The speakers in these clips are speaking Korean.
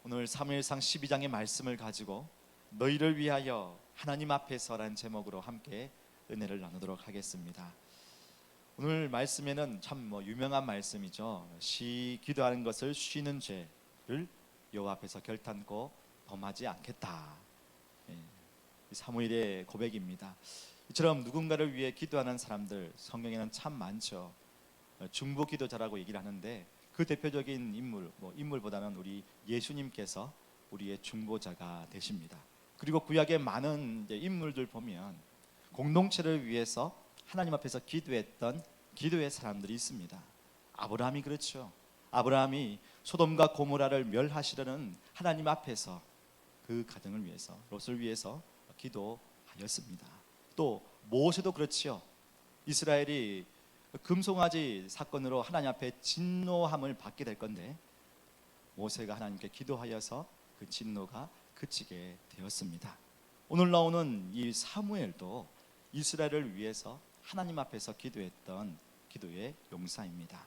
오늘 사무엘상 12장의 말씀을 가지고 너희를 위하여 하나님 앞에서라는 제목으로 함께 은혜를 나누도록 하겠습니다. 오늘 말씀에는 참 유명한 말씀이죠. 기도하는 것을 쉬는 죄를 여호와 앞에서 결단코 범하지 않겠다. 사무엘의 고백입니다. 이처럼 누군가를 위해 기도하는 사람들 성경에는 참 많죠. 중보 기도자라고 얘기를 하는데 그 대표적인 인물보다는 우리 예수님께서 우리의 중보자가 되십니다. 그리고 구약의 많은 인물들 보면 공동체를 위해서 하나님 앞에서 기도했던 기도의 사람들이 있습니다. 아브라함이 그렇죠. 아브라함이 소돔과 고모라를 멸하시려는 하나님 앞에서 그 가정을 위해서, 롯을 위해서 기도하였습니다. 또 모세도 그렇지요. 이스라엘이 금송아지 사건으로 하나님 앞에 진노함을 받게 될 건데 모세가 하나님께 기도하여서 그 진노가 그치게 되었습니다. 오늘 나오는 이 사무엘도 이스라엘을 위해서 하나님 앞에서 기도했던 기도의 용사입니다.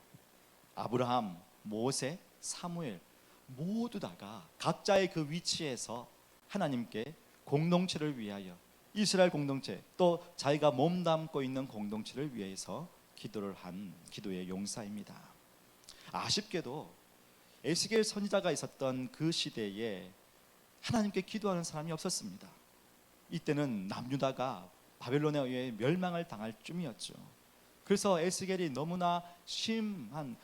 아브라함, 모세, 사무엘 모두 다가 각자의 그 위치에서 하나님께 공동체를 위하여, 이스라엘 공동체 또 자기가 몸담고 있는 공동체를 위해서 기도를 한 기도의 용사입니다. 아쉽게도 에스겔 선지자가 있었던 그 시대에 하나님께 기도하는 사람이 없었습니다. 이때는 남유다가 바벨론에 의해 멸망을 당할 쯤이었죠. 그래서 에스겔이 너무나 심한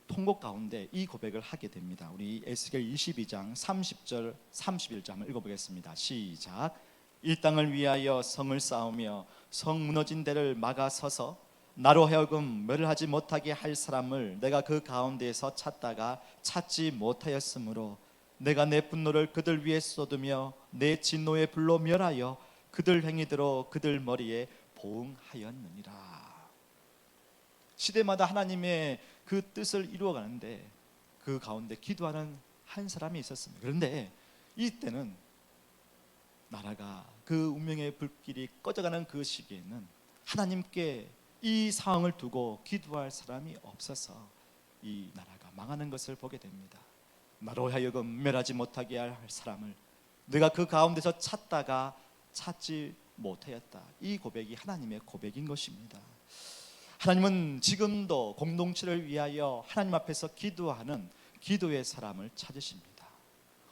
통곡 가운데 이 고백을 하게 됩니다. 우리 에스겔 22장 30절 31절 한번 읽어보겠습니다. 시작. 이 땅을 위하여 성을 쌓으며 성 무너진 데를 막아 서서 나로 하여금 멸하지 못하게 할 사람을 내가 그 가운데에서 찾다가 찾지 못하였으므로 내가 내 분노를 그들 위에 쏟으며 내 진노의 불로 멸하여 그들 행위대로 그들 머리에 보응하였느니라. 시대마다 하나님의 그 뜻을 이루어가는데 그 가운데 기도하는 한 사람이 있었습니다. 그런데 이때는 나라가 그 운명의 불길이 꺼져가는 그 시기에는 하나님께 이 상황을 두고 기도할 사람이 없어서 이 나라가 망하는 것을 보게 됩니다. 나로 하여금 멸하지 못하게 할 사람을 내가 그 가운데서 찾다가 찾지 못하였다. 이 고백이 하나님의 고백인 것입니다. 하나님은 지금도 공동체를 위하여 하나님 앞에서 기도하는 기도의 사람을 찾으십니다.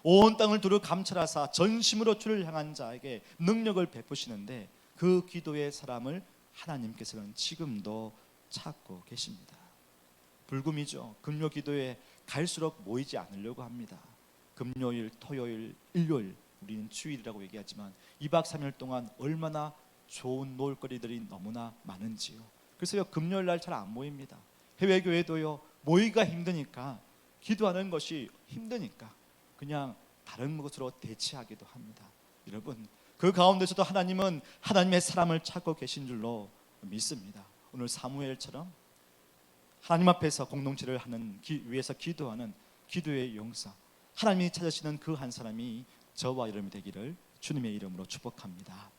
온 땅을 두루 감찰하사 전심으로 주를 향한 자에게 능력을 베푸시는데 그 기도의 사람을 하나님께서는 지금도 찾고 계십니다. 불금이죠. 금요 기도에 갈수록 모이지 않으려고 합니다. 금요일, 토요일, 일요일 우리는 주일이라고 얘기하지만 2박 3일 동안 얼마나 좋은 놀거리들이 너무나 많은지요. 그래서 금요일 날 잘 안 모입니다. 해외 교회도요, 모이기가 힘드니까, 기도하는 것이 힘드니까 그냥 다른 것으로 대체하기도 합니다. 여러분, 그 가운데서도 하나님은 하나님의 사람을 찾고 계신 줄로 믿습니다. 오늘 사무엘처럼 하나님 앞에서 공동체를 위해서 기도하는 기도의 용사, 하나님이 찾으시는 그 한 사람이 저와 여러분이 되기를 주님의 이름으로 축복합니다.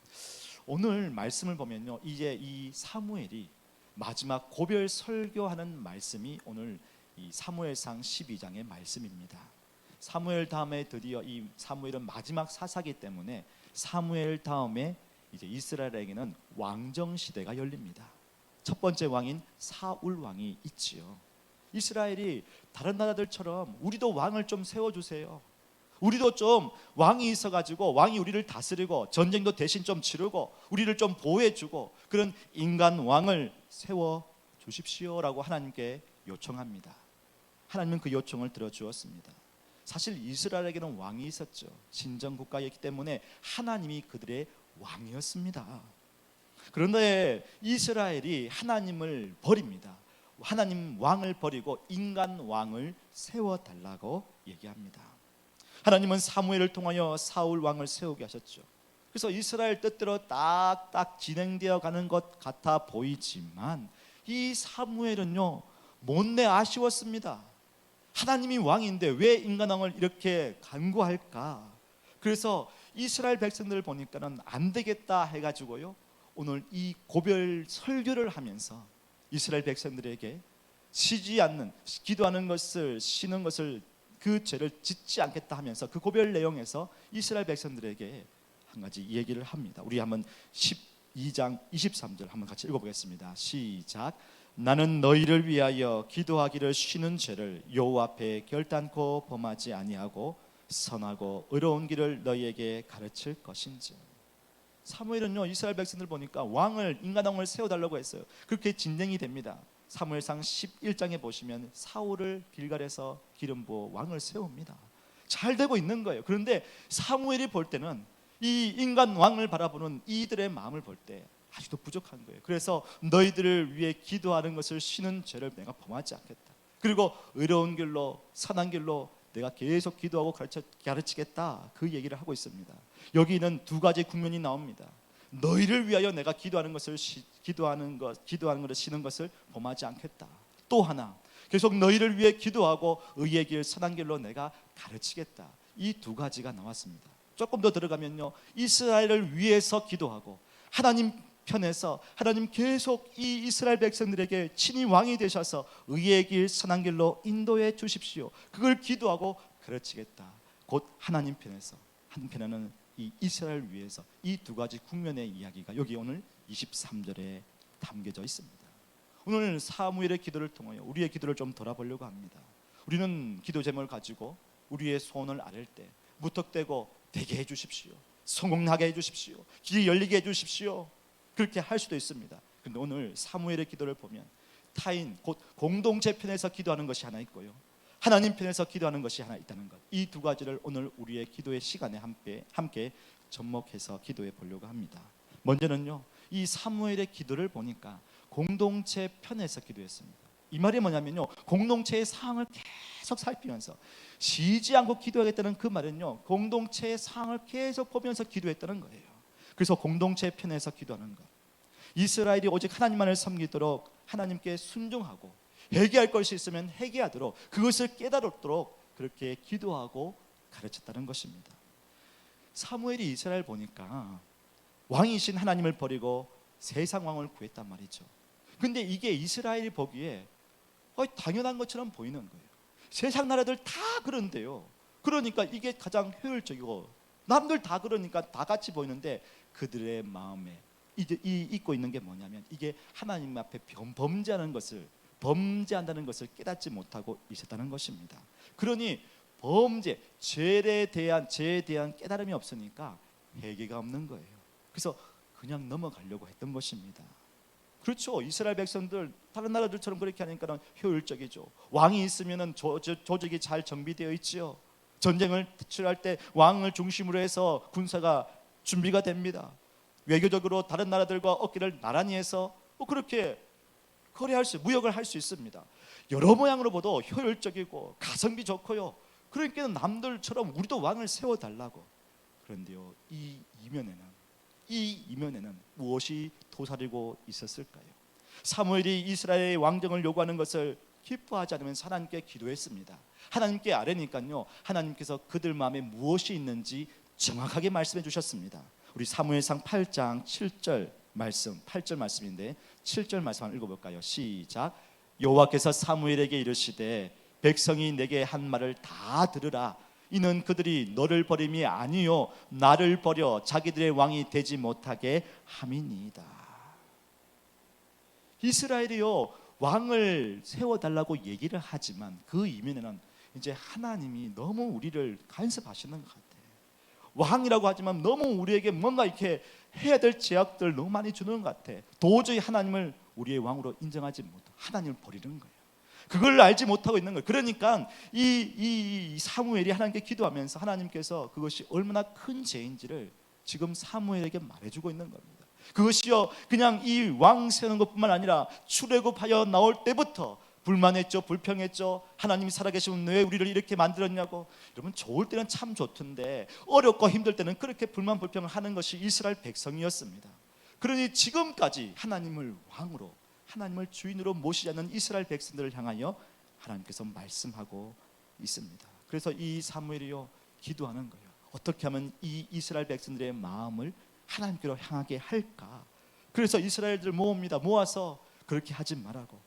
오늘 말씀을 보면요, 이제 이 사무엘이 마지막 고별 설교하는 말씀이 오늘 이 사무엘상 12장의 말씀입니다. 사무엘 다음에 드디어 이 사무엘은 마지막 사사기 때문에 사무엘 다음에 이제 이스라엘에게는 왕정 시대가 열립니다. 첫 번째 왕인 사울 왕이 있지요. 이스라엘이 다른 나라들처럼 우리도 왕을 좀 세워주세요, 우리도 좀 왕이 있어가지고 왕이 우리를 다스리고 전쟁도 대신 좀 치르고 우리를 좀 보호해주고 그런 인간 왕을 세워주십시오라고 하나님께 요청합니다. 하나님은 그 요청을 들어주었습니다. 사실 이스라엘에게는 왕이 있었죠. 신정국가였기 때문에 하나님이 그들의 왕이었습니다. 그런데 이스라엘이 하나님을 버립니다. 하나님 왕을 버리고 인간 왕을 세워달라고 얘기합니다. 하나님은 사무엘을 통하여 사울 왕을 세우게 하셨죠. 그래서 이스라엘 뜻대로 딱딱 진행되어 가는 것 같아 보이지만 이 사무엘은요, 못내 아쉬웠습니다. 하나님이 왕인데 왜 인간왕을 이렇게 간구할까? 그래서 이스라엘 백성들을 보니까는 안 되겠다 해가지고요, 오늘 이 고별 설교를 하면서 이스라엘 백성들에게 쉬지 않는, 기도하는 것을, 쉬는 것을 그 죄를 짓지 않겠다 하면서 그 고별 내용에서 이스라엘 백성들에게 한 가지 얘기를 합니다. 우리 한번 12장 23절 한번 같이 읽어보겠습니다. 시작. 나는 너희를 위하여 기도하기를 쉬는 죄를 여호와 앞에 결단코 범하지 아니하고 선하고 의로운 길을 너희에게 가르칠 것인지. 사무엘은요, 이스라엘 백성들 보니까 인간 왕을 세워달라고 했어요. 그렇게 진행이 됩니다. 사무엘상 11장에 보시면 사울을 길갈에서 기름 부어 왕을 세웁니다. 잘 되고 있는 거예요. 그런데 사무엘이 볼 때는 이 인간 왕을 바라보는 이들의 마음을 볼 때 아직도 부족한 거예요. 그래서 너희들을 위해 기도하는 것을 쉬는 죄를 내가 범하지 않겠다. 그리고 의로운 길로 선한 길로 내가 계속 기도하고 가르치겠다, 그 얘기를 하고 있습니다. 여기는 두 가지 국면이 나옵니다. 너희를 위하여 내가 기도하는 것을 쉬는 것을 범하지 않겠다. 또 하나, 계속 너희를 위해 기도하고 의의 길 선한 길로 내가 가르치겠다. 이 두 가지가 나왔습니다. 조금 더 들어가면요, 이스라엘을 위해서 기도하고 하나님 편에서 하나님 계속 이 이스라엘 백성들에게 친히 왕이 되셔서 의의 길 선한 길로 인도해 주십시오. 그걸 기도하고 가르치겠다. 곧 하나님 편에서, 한편에는 이 이스라엘 위해서, 이 두 가지 국면의 이야기가 여기 오늘 23절에 담겨져 있습니다. 오늘 사무엘의 기도를 통하여 우리의 기도를 좀 돌아보려고 합니다. 우리는 기도 제목을 가지고 우리의 소원을 아뢰 때 무턱대고 되게 해주십시오, 성공하게 해주십시오, 길이 열리게 해주십시오, 그렇게 할 수도 있습니다. 그런데 오늘 사무엘의 기도를 보면 타인, 곧 공동체 편에서 기도하는 것이 하나 있고요, 하나님 편에서 기도하는 것이 하나 있다는 것, 이 두 가지를 오늘 우리의 기도의 시간에 함께 접목해서 기도해 보려고 합니다. 먼저는요, 이 사무엘의 기도를 보니까 공동체 편에서 기도했습니다. 이 말이 뭐냐면요, 공동체의 상황을 계속 살피면서 쉬지 않고 기도하겠다는 그 말은요, 공동체의 상황을 계속 보면서 기도했다는 거예요. 그래서 공동체 편에서 기도하는 것, 이스라엘이 오직 하나님만을 섬기도록 하나님께 순종하고 회개할 것이 있으면 회개하도록, 그것을 깨달도록 그렇게 기도하고 가르쳤다는 것입니다. 사무엘이 이스라엘 보니까 왕이신 하나님을 버리고 세상 왕을 구했단 말이죠. 근데 이게 이스라엘이 보기에 당연한 것처럼 보이는 거예요. 세상 나라들 다 그런데요. 그러니까 이게 가장 효율적이고 남들 다 그러니까 다 같이 보이는데 그들의 마음에 잊고 있는 게 뭐냐면 이게 하나님 앞에 범죄한다는 것을 깨닫지 못하고 있었다는 것입니다. 그러니 죄에 대한 깨달음이 없으니까 회개가 없는 거예요. 그래서 그냥 넘어가려고 했던 것입니다. 그렇죠. 이스라엘 백성들 다른 나라들처럼 그렇게 하니까 효율적이죠. 왕이 있으면 조직이 잘 정비되어 있지요. 전쟁을 치할 때 왕을 중심으로 해서 군사가 준비가 됩니다. 외교적으로 다른 나라들과 어깨를 나란히 해서 그렇게 무역을 할 수 있습니다. 여러 모양으로 봐도 효율적이고 가성비 좋고요. 그러니까 남들처럼 우리도 왕을 세워달라고. 그런데요, 이 이면에는 무엇이 도사리고 있었을까요? 사무엘이 이스라엘의 왕정을 요구하는 것을 기뻐하지 않으면 하나님께 기도했습니다. 하나님께 아뢰니까요, 하나님께서 그들 마음에 무엇이 있는지 정확하게 말씀해 주셨습니다. 우리 사무엘상 8장 7절 말씀인데 7절 말씀 한번 읽어볼까요? 시작. 여호와께서 사무엘에게 이르시되 백성이 내게 한 말을 다 들으라. 이는 그들이 너를 버림이 아니요 나를 버려 자기들의 왕이 되지 못하게 함이니이다. 이스라엘이요, 왕을 세워달라고 얘기를 하지만 그 이면에는 이제 하나님이 너무 우리를 간섭하시는 것 같아요. 왕이라고 하지만 너무 우리에게 뭔가 이렇게 해야 될 제약들 너무 많이 주는 것 같아. 도저히 하나님을 우리의 왕으로 인정하지 못하고 하나님을 버리는 거예요. 그걸 알지 못하고 있는 거예요. 그러니까 이 사무엘이 하나님께 기도하면서 하나님께서 그것이 얼마나 큰 죄인지를 지금 사무엘에게 말해주고 있는 겁니다. 그것이요, 그냥 이 왕 세우는 것뿐만 아니라 출애굽하여 나올 때부터 불만했죠, 불평했죠. 하나님이 살아계시면 왜 우리를 이렇게 만들었냐고. 여러분, 좋을 때는 참 좋던데 어렵고 힘들 때는 그렇게 불만 불평을 하는 것이 이스라엘 백성이었습니다. 그러니 지금까지 하나님을 왕으로, 하나님을 주인으로 모시지 않는 이스라엘 백성들을 향하여 하나님께서 말씀하고 있습니다. 그래서 이 사무엘이요, 기도하는 거예요. 어떻게 하면 이 이스라엘 백성들의 마음을 하나님께로 향하게 할까. 그래서 이스라엘들 모읍니다. 모아서 그렇게 하지 말라고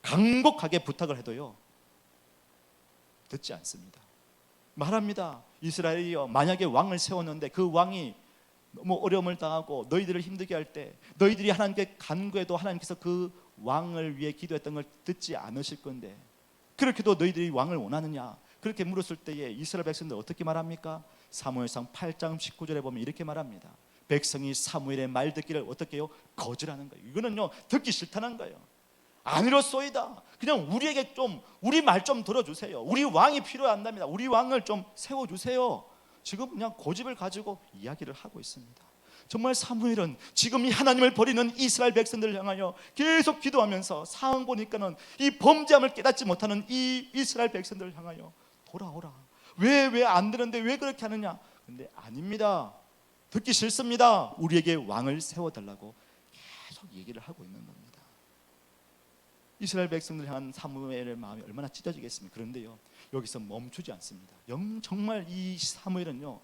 강곡하게 부탁을 해도요 듣지 않습니다. 말합니다. 이스라엘이여, 만약에 왕을 세웠는데 그 왕이 너무 어려움을 당하고 너희들을 힘들게 할 때 너희들이 하나님께 간구해도 하나님께서 그 왕을 위해 기도했던 걸 듣지 않으실 건데 그렇게도 너희들이 왕을 원하느냐? 그렇게 물었을 때에 이스라엘 백성들 어떻게 말합니까? 사무엘상 8장 19절에 보면 이렇게 말합니다. 백성이 사무엘의 말 듣기를 어떻게 해요? 거절하는 거예요. 이거는요, 듣기 싫다는 거예요. 아니로소이다. 그냥 우리에게 좀, 우리 말 좀 들어주세요. 우리 왕이 필요한답니다. 우리 왕을 좀 세워주세요. 지금 그냥 고집을 가지고 이야기를 하고 있습니다. 정말 사무엘은 지금 이 하나님을 버리는 이스라엘 백성들을 향하여 계속 기도하면서 상황 보니까는 이 범죄함을 깨닫지 못하는 이 이스라엘 백성들을 향하여 돌아오라. 왜 안 되는데 왜 그렇게 하느냐? 근데 아닙니다. 듣기 싫습니다. 우리에게 왕을 세워달라고 계속 얘기를 하고 있는 겁니다. 이스라엘 백성들 향한 사무엘의 마음이 얼마나 찢어지겠습니까? 그런데요, 여기서 멈추지 않습니다. 정말 이 사무엘은요,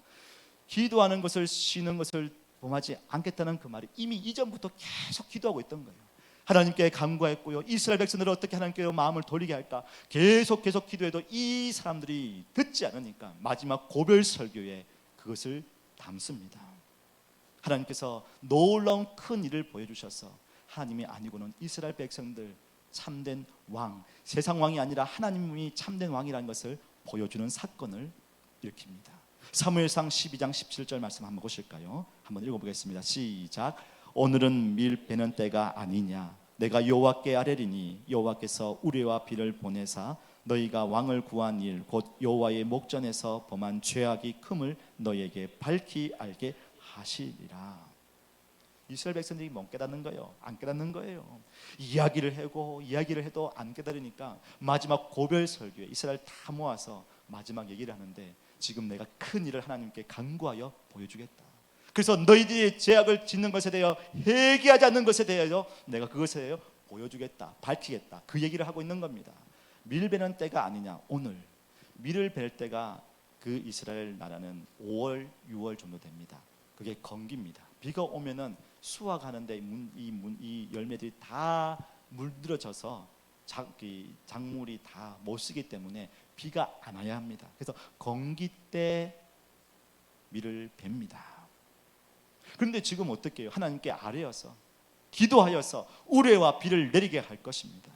기도하는 것을, 쉬는 것을 범하지 않겠다는 그 말이 이미 이전부터 계속 기도하고 있던 거예요. 하나님께 간구했고요, 이스라엘 백성들을 어떻게 하나님께 마음을 돌리게 할까 계속 기도해도 이 사람들이 듣지 않으니까 마지막 고별 설교에 그것을 담습니다. 하나님께서 놀라운 큰 일을 보여주셔서 하나님이 아니고는 이스라엘 백성들 참된 왕, 세상 왕이 아니라 하나님이 참된 왕이라는 것을 보여주는 사건을 일으킵니다. 사무엘상 12장 17절 말씀 한번 보실까요? 한번 읽어보겠습니다. 시작. 오늘은 밀 베는 때가 아니냐? 내가 여호와께 아뢰리니 여호와께서 우레와 비를 보내사 너희가 왕을 구한 일 곧 여호와의 목전에서 범한 죄악이 큼을 너희에게 밝히 알게 하시리라. 이스라엘 백성들이 못 깨닫는 거예요. 안 깨닫는 거예요. 이야기를 해도 안 깨달으니까 마지막 고별 설교에 이스라엘 다 모아서 마지막 얘기를 하는데 지금 내가 큰 일을 하나님께 간구하여 보여주겠다. 그래서 너희들이 죄악을 짓는 것에 대하여 회개하지 않는 것에 대하여 내가 그것에 대하여 보여주겠다, 밝히겠다, 그 얘기를 하고 있는 겁니다. 밀 베는 때가 아니냐. 오늘 밀을 벨 때가 그 이스라엘 나라는 5월, 6월 정도 됩니다. 그게 건기입니다. 비가 오면은 수확하는데 이 열매들이 다 물들어져서 작물이 다 못 쓰기 때문에 비가 안 와야 합니다. 그래서 건기 때 밀을 뱁니다. 그런데 지금 어떻게 해요? 하나님께 아뢰어서 기도하여서 우레와 비를 내리게 할 것이니까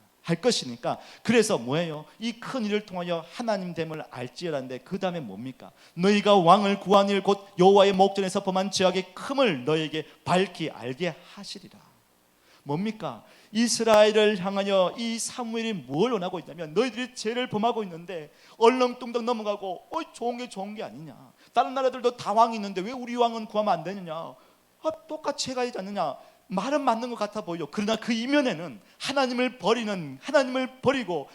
그래서 뭐예요? 이 큰 일을 통하여 하나님됨을 알지어라는데 그 다음에 뭡니까? 너희가 왕을 구한 일 곧 여호와의 목전에서 범한 죄악의 큼을 너희에게 밝히 알게 하시리라. 뭡니까? 이스라엘을 향하여 이 사무엘이 뭘 원하고 있냐면 너희들이 죄를 범하고 있는데 얼렁뚱땅 넘어가고 좋은 게 아니냐. 다른 나라들도 다 왕이 있는데 왜 우리 왕은 구하면 안 되느냐. 똑같이 해가지 않느냐. 말은 맞는 것 같아 보여. 그러나 그 이면에는 하나님을 버리고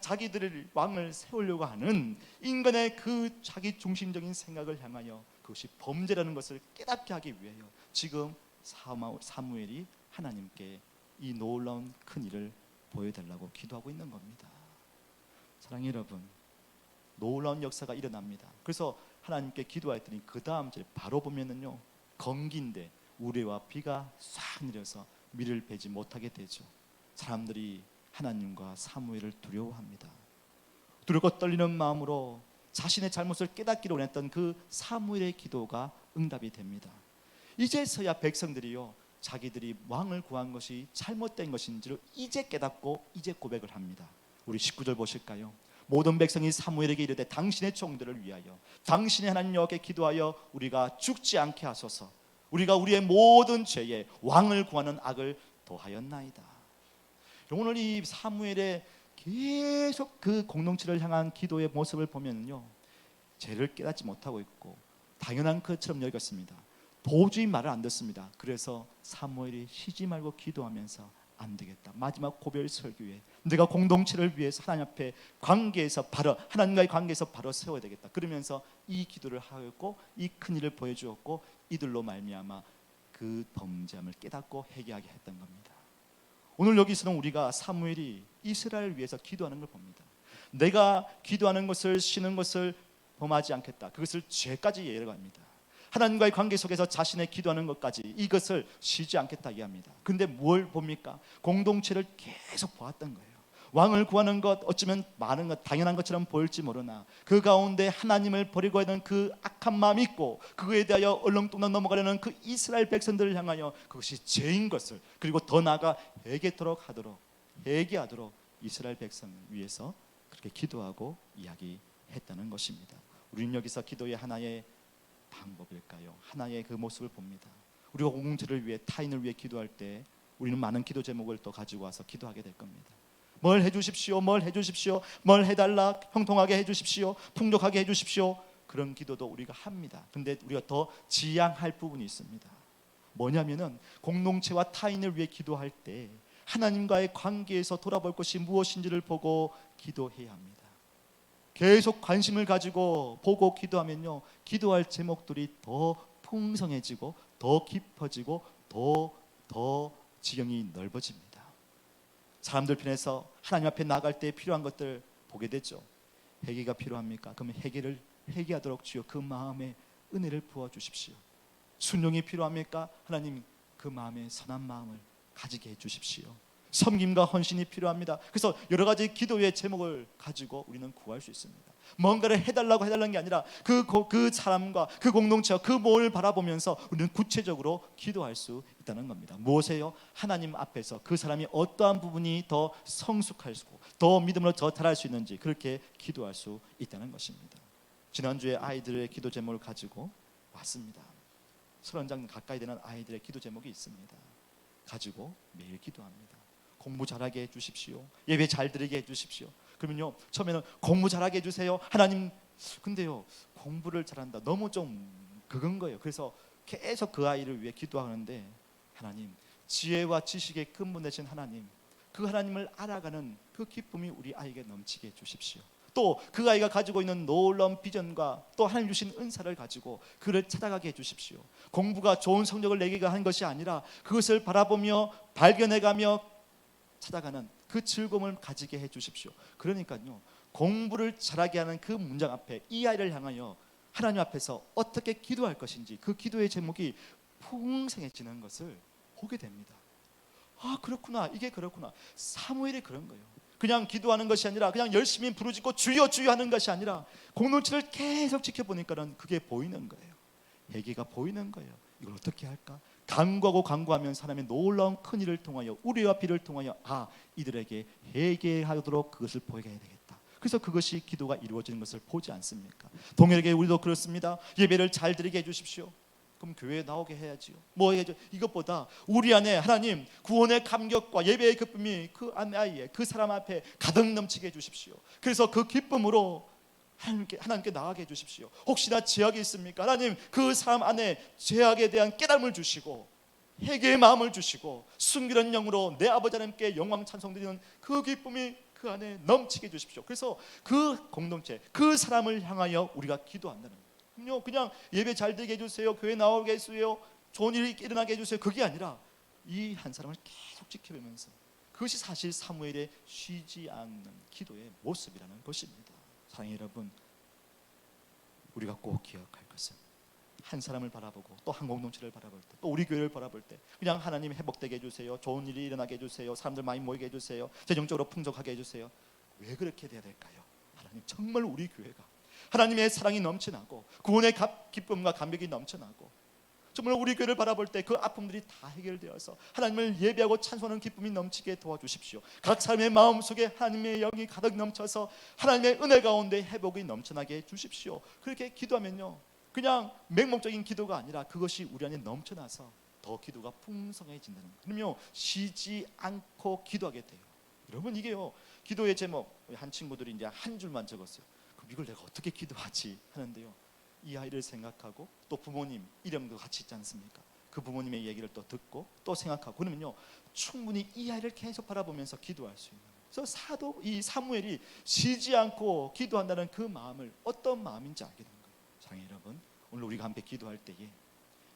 자기들의 왕을 세우려고 하는 인간의 그 자기 중심적인 생각을 향하여 그것이 범죄라는 것을 깨닫게 하기 위해요. 지금 사무엘이 하나님께 이 놀라운 큰 일을 보여달라고 기도하고 있는 겁니다. 사랑하는 여러분, 놀라운 역사가 일어납니다. 그래서 하나님께 기도했더니 그 다음 절 바로 보면은요, 건기인데 우레와 비가 싹 내려서 밀을 베지 못하게 되죠. 사람들이 하나님과 사무엘을 두려워합니다. 두렵고 떨리는 마음으로 자신의 잘못을 깨닫기로 원했던 그 사무엘의 기도가 응답이 됩니다. 이제서야 백성들이요, 자기들이 왕을 구한 것이 잘못된 것인지를 이제 깨닫고 이제 고백을 합니다. 우리 19절 보실까요? 모든 백성이 사무엘에게 이르되 당신의 종들을 위하여 당신의 하나님 여호와께 기도하여 우리가 죽지 않게 하소서. 우리가 우리의 모든 죄에 왕을 구하는 악을 더하였나이다. 오늘 이 사무엘의 계속 그 공동체를 향한 기도의 모습을 보면요, 죄를 깨닫지 못하고 있고 당연한 것처럼 여겼습니다. 도저히 말을 안 듣습니다. 그래서 사무엘이 쉬지 말고 기도하면서 안 되겠다. 마지막 고별 설교에 내가 공동체를 위해서 하나님 앞에 하나님과의 관계에서 바로 세워야 되겠다. 그러면서 이 기도를 하였고 이 큰 일을 보여주었고 이들로 말미암아 그 범죄함을 깨닫고 회개하게 했던 겁니다. 오늘 여기서는 우리가 사무엘이 이스라엘을 위해서 기도하는 걸 봅니다. 내가 기도하는 것을, 쉬는 것을 범하지 않겠다. 그것을 죄까지 예언합니다. 하나님과의 관계 속에서 자신의 기도하는 것까지 이것을 쉬지 않겠다 이야기합니다. 그런데 뭘 봅니까? 공동체를 계속 보았던 거예요. 왕을 구하는 것 어쩌면 많은 것 당연한 것처럼 보일지 모르나 그 가운데 하나님을 버리고 하는 그 악한 마음이 있고 그거에 대하여 얼렁뚱땅 넘어가려는 그 이스라엘 백성들을 향하여 그것이 죄인 것을, 그리고 더 나아가 회개하도록 이스라엘 백성 위해서 그렇게 기도하고 이야기했다는 것입니다. 우리는 여기서 기도의 하나의 방법일까요? 하나의 그 모습을 봅니다. 우리가 공동체를 위해, 타인을 위해 기도할 때 우리는 많은 기도 제목을 또 가지고 와서 기도하게 될 겁니다. 뭘 해주십시오, 뭘 해주십시오, 뭘 해달라, 형통하게 해주십시오, 풍족하게 해주십시오. 그런 기도도 우리가 합니다. 근데 우리가 더 지양할 부분이 있습니다. 뭐냐면은 공동체와 타인을 위해 기도할 때 하나님과의 관계에서 돌아볼 것이 무엇인지를 보고 기도해야 합니다. 계속 관심을 가지고 보고 기도하면요, 기도할 제목들이 더 풍성해지고 더 깊어지고 더 지경이 넓어집니다. 사람들 편에서 하나님 앞에 나갈 때 필요한 것들 보게 되죠. 회개가 필요합니까? 그러면 회개하도록 주여 그 마음에 은혜를 부어주십시오. 순종이 필요합니까? 하나님 그 마음에 선한 마음을 가지게 해주십시오. 섬김과 헌신이 필요합니다. 그래서 여러 가지 기도의 제목을 가지고 우리는 구할 수 있습니다. 뭔가를 해달라는 게 아니라 그 사람과 그 공동체와 그 모임을 바라보면서 우리는 구체적으로 기도할 수 있다는 겁니다. 무엇이에요? 하나님 앞에서 그 사람이 어떠한 부분이 더 성숙할 수 있고 더 믿음으로 더 자랄 수 있는지 그렇게 기도할 수 있다는 것입니다. 지난주에 아이들의 기도 제목을 가지고 왔습니다. 30장 가까이 되는 아이들의 기도 제목이 있습니다. 가지고 매일 기도합니다. 공부 잘하게 해주십시오. 예배 잘 드리게 해주십시오. 그러면요, 처음에는 공부 잘하게 해주세요. 하나님, 근데요 공부를 잘한다 너무 좀 그건 거예요. 그래서 계속 그 아이를 위해 기도하는데, 하나님 지혜와 지식의 근본 되신 하나님, 그 하나님을 알아가는 그 기쁨이 우리 아이에게 넘치게 해주십시오. 또 그 아이가 가지고 있는 놀라운 비전과 또 하나님 주신 은사를 가지고 그를 찾아가게 해주십시오. 공부가 좋은 성적을 내기가 하는 것이 아니라 그것을 바라보며 발견해가며 찾아가는 그 즐거움을 가지게 해주십시오. 그러니까요, 공부를 잘하게 하는 그 문장 앞에 이 아이를 향하여 하나님 앞에서 어떻게 기도할 것인지 그 기도의 제목이 풍성해지는 것을 보게 됩니다. 아, 그렇구나, 이게 그렇구나. 사무엘이 그런 거예요. 그냥 기도하는 것이 아니라 그냥 열심히 부르짖고 주여 주여 하는 것이 아니라 공동체를 계속 지켜보니까는 그게 보이는 거예요. 회개가 보이는 거예요. 이걸 어떻게 할까? 간구하면 사람의 놀라운 큰 일을 통하여, 우리와 비를 통하여, 아, 이들에게 회개하도록 그것을 보이게 해야 되겠다. 그래서 그것이 기도가 이루어지는 것을 보지 않습니까? 동일하게 우리도 그렇습니다. 예배를 잘 드리게 해주십시오. 그럼 교회에 나오게 해야지요. 뭐 해야죠? 이것보다 우리 안에 하나님 구원의 감격과 예배의 기쁨이 그 아이의 그 사람 앞에 가득 넘치게 해주십시오. 그래서 그 기쁨으로 하나님께 나가게 해주십시오. 혹시나 죄악이 있습니까? 하나님 그 사람 안에 죄악에 대한 깨달음을 주시고 회개의 마음을 주시고 순결한 영으로 내 아버지 하나님께 영광 찬송드리는 그 기쁨이 그 안에 넘치게 해주십시오. 그래서 그 공동체, 그 사람을 향하여 우리가 기도한다는 거예요. 그냥 예배 잘 드리게 해주세요, 교회 나오게 해주세요, 좋은 일이 일어나게 해주세요, 그게 아니라 이 한 사람을 계속 지켜보면서, 그것이 사실 사무엘의 쉬지 않는 기도의 모습이라는 것입니다. 사랑하는 여러분, 우리가 꼭 기억할 것은 한 사람을 바라보고 또 한 공동체를 바라볼 때, 또 우리 교회를 바라볼 때 그냥 하나님 회복되게 해주세요, 좋은 일이 일어나게 해주세요, 사람들 많이 모이게 해주세요, 재정적으로 풍족하게 해주세요. 왜 그렇게 돼야 될까요? 하나님 정말 우리 교회가 하나님의 사랑이 넘쳐나고 구원의 기쁨과 감격이 넘쳐나고 정말 우리 교회를 바라볼 때 그 아픔들이 다 해결되어서 하나님을 예배하고 찬송하는 기쁨이 넘치게 도와주십시오. 각 사람의 마음속에 하나님의 영이 가득 넘쳐서 하나님의 은혜 가운데 회복이 넘쳐나게 해주십시오. 그렇게 기도하면요, 그냥 맹목적인 기도가 아니라 그것이 우리 안에 넘쳐나서 더 기도가 풍성해진다는 거예요. 그러면 쉬지 않고 기도하게 돼요. 여러분, 이게요, 기도의 제목, 한 친구들이 이제 한 줄만 적었어요. 그럼 이걸 내가 어떻게 기도하지 하는데요, 이 아이를 생각하고 또 부모님 이름도 같이 있지 않습니까? 그 부모님의 얘기를 또 듣고 또 생각하고 그러면요, 충분히 이 아이를 계속 바라보면서 기도할 수 있는 거예요. 그래서 이 사무엘이 쉬지 않고 기도한다는 그 마음을 어떤 마음인지 알게 된 거예요. 사랑하는 여러분, 오늘 우리가 함께 기도할 때에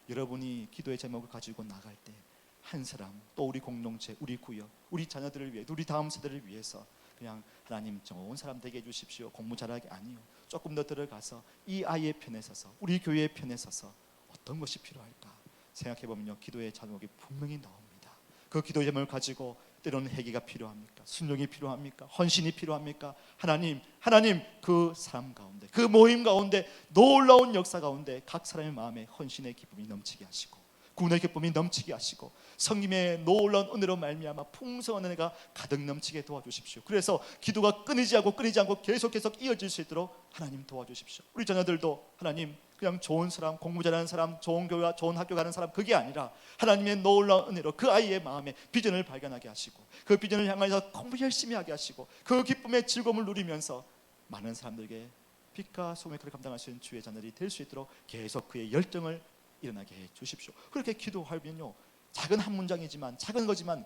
여러분이 기도의 제목을 가지고 나갈 때 한 사람, 또 우리 공동체, 우리 구역, 우리 자녀들을 위해, 우리 다음 세대를 위해서 그냥 하나님 좋은 사람 되게 해주십시오, 공부 잘하게, 아니요, 조금 더 들어가서 이 아이의 편에 서서, 우리 교회의 편에 서서 어떤 것이 필요할까 생각해보면요, 기도의 제목이 분명히 나옵니다. 그 기도의 제목을 가지고 때로는 회개가 필요합니까? 순종이 필요합니까? 헌신이 필요합니까? 하나님 그 사람 가운데, 그 모임 가운데, 놀라운 역사 가운데 각 사람의 마음에 헌신의 기쁨이 넘치게 하시고, 구원의 기쁨이 넘치게 하시고, 성김의 놀라운 은혜로 말미암아 풍성한 은혜가 가득 넘치게 도와주십시오. 그래서 기도가 끊이지 않고 계속 이어질 수 있도록 하나님 도와주십시오. 우리 자녀들도 하나님 그냥 좋은 사람, 공부 잘하는 사람, 좋은 교회, 좋은 학교 가는 사람, 그게 아니라 하나님의 놀라운 은혜로 그 아이의 마음에 비전을 발견하게 하시고, 그 비전을 향해서 공부 열심히 하게 하시고, 그 기쁨의 즐거움을 누리면서 많은 사람들에게 빛과 소금의 그를 감당할 수 있는 주의 자녀들이 될 수 있도록 계속 그의 열정을 일어나게 해 주십시오. 그렇게 기도하면요, 작은 한 문장이지만, 작은 거지만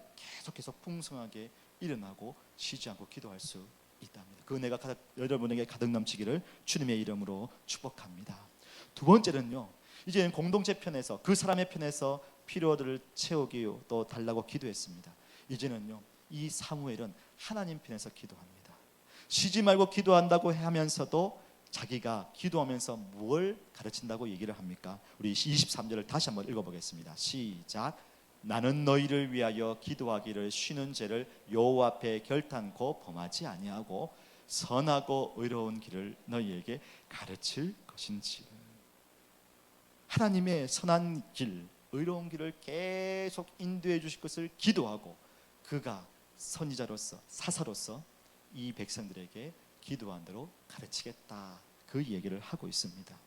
계속 풍성하게 일어나고 쉬지 않고 기도할 수 있답니다. 그 은혜가 여러분에게 가득 넘치기를 주님의 이름으로 축복합니다. 두 번째는요, 이제는 공동체 편에서, 그 사람의 편에서 필요들을 채우기 또 달라고 기도했습니다. 이제는요, 이 사무엘은 하나님 편에서 기도합니다. 쉬지 말고 기도한다고 하면서도 자기가 기도하면서 뭘 가르친다고 얘기를 합니까? 우리 23절을 다시 한번 읽어보겠습니다. 시작. 나는 너희를 위하여 기도하기를 쉬는 죄를 여호와 앞에 결단코 범하지 아니하고 선하고 의로운 길을 너희에게 가르칠 것인지. 하나님의 선한 길, 의로운 길을 계속 인도해 주실 것을 기도하고, 그가 선지자로서, 사사로서 이 백성들에게 기도한 대로 가르치겠다, 그 얘기를 하고 있습니다.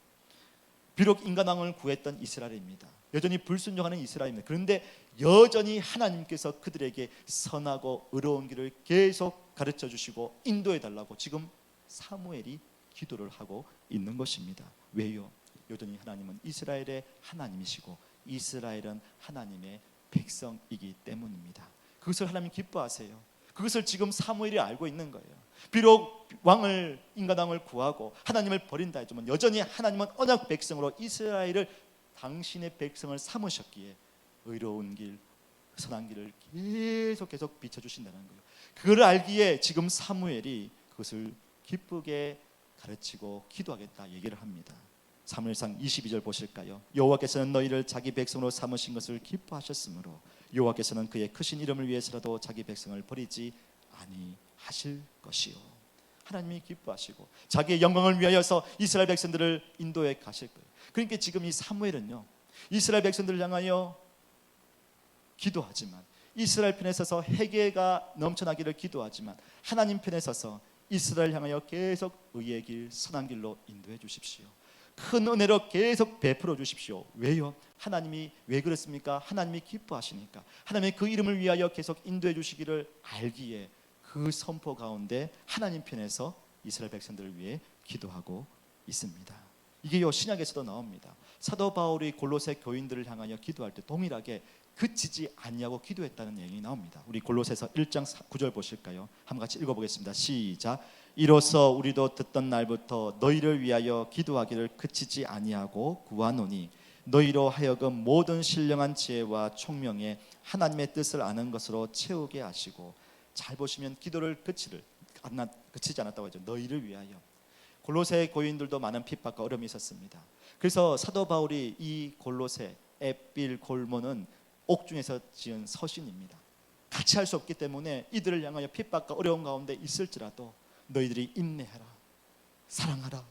비록 인간왕을 구했던 이스라엘입니다. 여전히 불순종하는 이스라엘입니다. 그런데 여전히 하나님께서 그들에게 선하고 의로운 길을 계속 가르쳐 주시고 인도해 달라고 지금 사무엘이 기도를 하고 있는 것입니다. 왜요? 여전히 하나님은 이스라엘의 하나님이시고 이스라엘은 하나님의 백성이기 때문입니다. 그것을 하나님 기뻐하세요. 그것을 지금 사무엘이 알고 있는 거예요. 비록 인간왕을 구하고 하나님을 버린다 했지만 여전히 하나님은 언약 백성으로 이스라엘을 당신의 백성을 삼으셨기에 의로운 길, 선한 길을 계속 비춰주신다는 거예요. 그걸 알기에 지금 사무엘이 그것을 기쁘게 가르치고 기도하겠다 얘기를 합니다. 사무엘상 22절 보실까요? 여호와께서는 너희를 자기 백성으로 삼으신 것을 기뻐하셨으므로 여호와께서는 그의 크신 이름을 위해서라도 자기 백성을 버리지 아니하실 것이요. 하나님이 기뻐하시고 자기의 영광을 위하여서 이스라엘 백성들을 인도해 가실 거예요. 그러니까 지금 이 사무엘은요, 이스라엘 백성들을 향하여 기도하지만, 이스라엘 편에 서서 회개가 넘쳐나기를 기도하지만, 하나님 편에 서서 이스라엘 향하여 계속 의의 길, 선한 길로 인도해 주십시오. 큰 은혜로 계속 베풀어 주십시오. 왜요? 하나님이 왜 그렇습니까? 하나님이 기뻐하시니까. 하나님의 그 이름을 위하여 계속 인도해 주시기를 알기에 그 선포 가운데 하나님 편에서 이스라엘 백성들을 위해 기도하고 있습니다. 이게요, 신약에서도 나옵니다. 사도 바울이 골로새 교인들을 향하여 기도할 때 동일하게 그치지 않냐고 기도했다는 얘기 나옵니다. 우리 골로새서 1장 9절 보실까요? 한번 같이 읽어보겠습니다. 시작. 이로써 우리도 듣던 날부터 너희를 위하여 기도하기를 그치지 아니하고 구하노니 너희로 하여금 모든 신령한 지혜와 총명에 하나님의 뜻을 아는 것으로 채우게 하시고. 잘 보시면 기도를 그치지 않았다고 하죠. 너희를 위하여. 골로새 고인들도 많은 핍박과 어려움이 있었습니다. 그래서 사도 바울이 이 골로새 에필 골모는 옥중에서 지은 서신입니다. 같이 할 수 없기 때문에 이들을 향하여 핍박과 어려움 가운데 있을지라도 너희들이 인내하라, 사랑하라,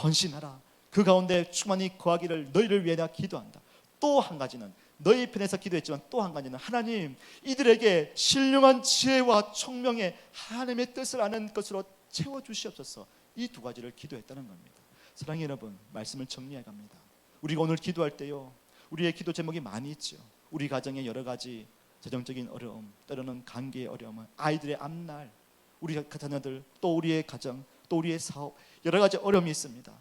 헌신하라, 그 가운데 충만히 거하기를 너희를 위해 내가 기도한다. 또 한 가지는 너희 편에서 기도했지만 또 한 가지는 하나님 이들에게 신령한 지혜와 총명의 하나님의 뜻을 아는 것으로 채워주시옵소서. 이 두 가지를 기도했다는 겁니다. 사랑하는 여러분, 말씀을 정리해 갑니다. 우리가 오늘 기도할 때요, 우리의 기도 제목이 많이 있죠. 우리 가정의 여러 가지 재정적인 어려움, 때로는 관계의 어려움, 아이들의 앞날, 우리 자녀들, 또 우리의 가정, 또 우리의 사업, 여러 가지 어려움이 있습니다.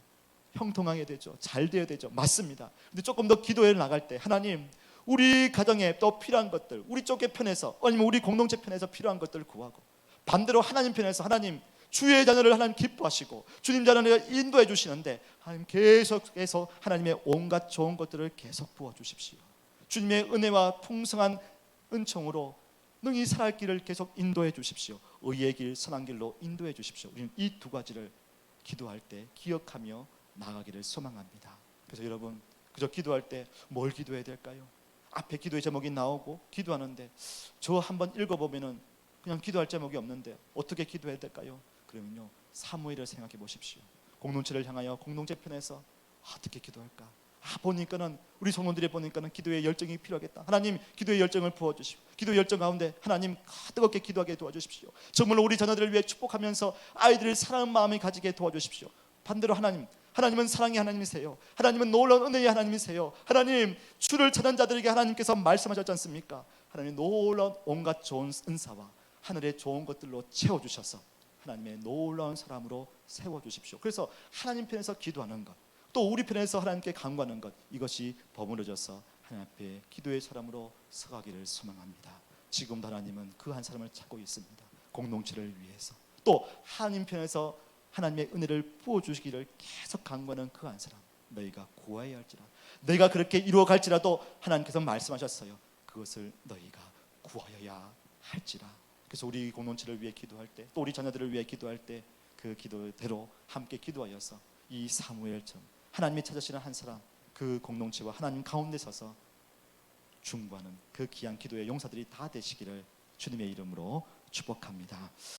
형통하게 되죠. 잘 되어야 되죠. 맞습니다. 근데 조금 더 기도해 나갈 때 하나님, 우리 가정에 또 필요한 것들, 우리 쪽의 편에서 아니면 우리 공동체 편에서 필요한 것들을 구하고, 반대로 하나님 편에서 하나님 주의 자녀를 하나님 기뻐하시고 주님 자녀를 인도해 주시는데 하나님 계속해서 하나님의 온갖 좋은 것들을 계속 부어주십시오. 주님의 은혜와 풍성한 은총으로 능히 살아갈 길을 계속 인도해 주십시오. 의의 길, 선한 길로 인도해 주십시오. 우리는 이 두 가지를 기도할 때 기억하며 나가기를 소망합니다. 그래서 여러분, 그저 기도할 때 뭘 기도해야 될까요? 앞에 기도의 제목이 나오고 기도하는데 저 한번 읽어보면은 그냥 기도할 제목이 없는데 어떻게 기도해야 될까요? 그러면요, 사무엘을 생각해 보십시오. 공동체를 향하여 공동체 편에서 어떻게 기도할까? 보니까는 우리 성도들이 보니까는 기도의 열정이 필요하겠다. 하나님, 기도의 열정을 부어주시오. 기도의 열정 가운데 하나님 뜨겁게 기도하게 도와주십시오. 정말로 우리 자녀들을 위해 축복하면서 아이들을 사랑하는 마음을 가지게 도와주십시오. 반대로 하나님은 사랑의 하나님이세요. 하나님은 놀라운 은혜의 하나님이세요. 하나님, 주를 찾는 자들에게 하나님께서 말씀하셨지 않습니까? 하나님 놀라운 온갖 좋은 은사와 하늘의 좋은 것들로 채워주셔서 하나님의 놀라운 사람으로 세워주십시오. 그래서 하나님 편에서 기도하는 것, 또 우리 편에서 하나님께 간구하는 것, 이것이 버무려져서 하나님 앞에 기도의 사람으로 서가기를 소망합니다. 지금도 하나님은 그 한 사람을 찾고 있습니다. 공동체를 위해서, 또 하나님 편에서 하나님의 은혜를 부어주시기를 계속 간구하는 그 한 사람, 너희가 구하여야 할지라. 너희가 그렇게 이루어갈지라도 하나님께서 말씀하셨어요. 그것을 너희가 구하여야 할지라. 그래서 우리 공동체를 위해 기도할 때, 또 우리 자녀들을 위해 기도할 때 그 기도대로 함께 기도하여서 이 사무엘처럼 하나님이 찾으시는 한 사람, 그 공동체와 하나님 가운데 서서 중보하는 그 귀한 기도의 용사들이 다 되시기를 주님의 이름으로 축복합니다.